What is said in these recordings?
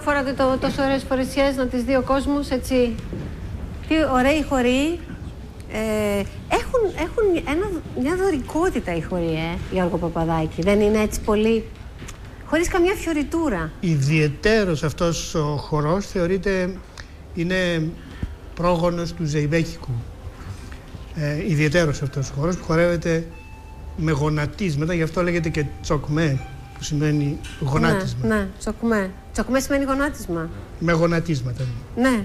φοράτε τόσο ωραίες φορεσιές, να τις δει ο κόσμος, έτσι. Τι ωραίοι χοροί. Έχουν μια δωρικότητα οι χοροί, Γιώργο Παπαδάκη. Δεν είναι έτσι πολύ, χωρίς καμιά φιωριτούρα. Ιδιαιτέρως αυτός ο χορός θεωρείται, είναι πρόγονος του Ζεϊμπέκικου. Ιδιαιτέρως αυτός ο χορός που χορεύεται με γονατίσματα, γι' αυτό λέγεται και τσοκμέ, που σημαίνει γονάτισμα. Ναι, τσοκμέ. Τσοκμέ σημαίνει γονάτισμα. Με γονατίσματα. Ναι.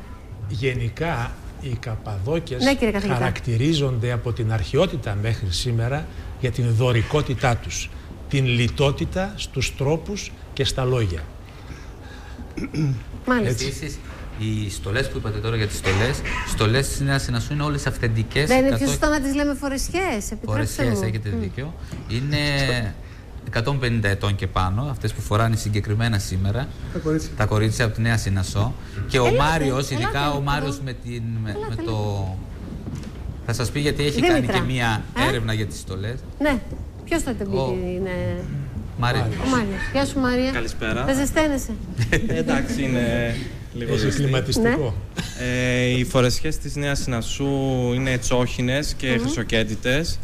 Γενικά, οι Καπαδόκες χαρακτηρίζονται από την αρχαιότητα μέχρι σήμερα για την δωρικότητά τους, την λιτότητα στους τρόπους και στα λόγια. Μάλιστα. Επίσης, οι στολές που είπατε τώρα για τις στολές της Νέας Συνασσού είναι όλες αυθεντικές. Δεν είναι πιο σωστό να τις λέμε φορεσιές, φορεσιές, έχετε δίκιο. Είναι 150 ετών και πάνω, αυτές που φοράνε συγκεκριμένα σήμερα, τα κορίτσια από τη Νέα Συνασσό. Και ο Μάριος, ειδικά ο Μάριος με το... Θα σας πει γιατί έχει κάνει και μία έρευνα για τις στολές. Ναι, ποιος θα την πει είναι... Μάριος. Ο Μάριος. Γεια σου Μάρια. Καλησπέρα. Δεν ζεσταίνεσαι? Εντάξει, είναι λίγο κλιματιστικό. Οι φορεσιές της Νέας Συνασσού είναι τσόχινες και χρυσοκέντητες.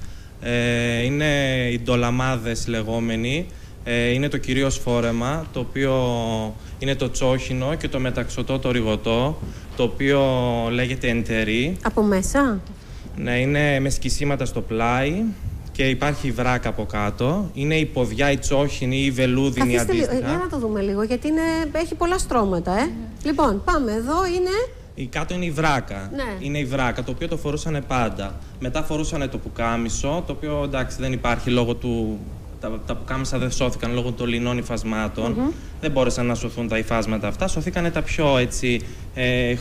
Είναι οι ντολαμάδες λεγόμενοι. Είναι το κυρίως φόρεμα, το οποίο είναι το τσόχινο, και το μεταξωτό το ριγωτό, το οποίο λέγεται εντερί. Από μέσα? Ναι, είναι με σκισίματα στο πλάι και υπάρχει βράκα από κάτω. Είναι η ποδιά, η τσόχινη ή η βελούδινη αντίστοιχα. Για να το δούμε λίγο, γιατί έχει πολλά στρώματα, Λοιπόν, πάμε. Εδώ είναι... Η κάτω είναι η βράκα. Ναι. Είναι η βράκα, το οποίο το φορούσαν πάντα. Μετά φορούσαν το πουκάμισο, το οποίο εντάξει δεν υπάρχει λόγω του... Τα πουκάμισα δεν σώθηκαν λόγω των λινών υφασμάτων. Δεν μπόρεσαν να σωθούν τα υφάσματα αυτά. Σωθήκανε τα πιο έτσι,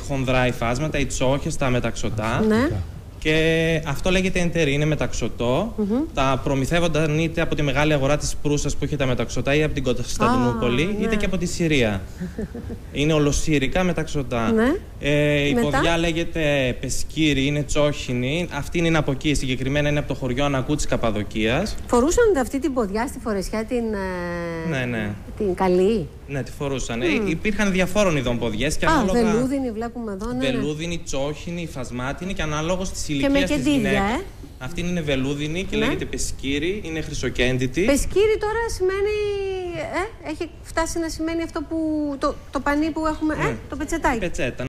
χονδρά υφάσματα, οι τσόχες, τα μεταξωτά. Ναι. Και αυτό λέγεται εντερί, είναι μεταξωτό. Τα προμηθεύονταν είτε από τη μεγάλη αγορά της Προύσας που είχε τα μεταξωτά, ή από την Κωνσταντινούπολη, είτε και από τη Συρία. Είναι ολοσύρικα μεταξωτά. Ναι. Η ποδιά λέγεται πεσκύρι, είναι τσόχινη. Αυτή είναι από εκεί, συγκεκριμένα είναι από το χωριό Ανακού της Καπαδοκίας. Φορούσαν αυτή την ποδιά στη φορεσιά, την καλή? Ναι, τη φορούσαν. Υπήρχαν διαφόρων ειδών ποδιές και ανάλογα. Βελούδινη βλέπουμε εδώ. Ναι, βελούδινη, τσόχινη, υφασμάτινη και ανάλογα στις ηλικίες της γυναίκας. Και με κεντίδια, Αυτή είναι βελούδινη και λέγεται πεσκύρι, είναι χρυσοκέντητη. Πεσκύρι τώρα σημαίνει. Έχει φτάσει να σημαίνει αυτό που. Το πανί που έχουμε. Το πετσετάκι. Πετσέτα.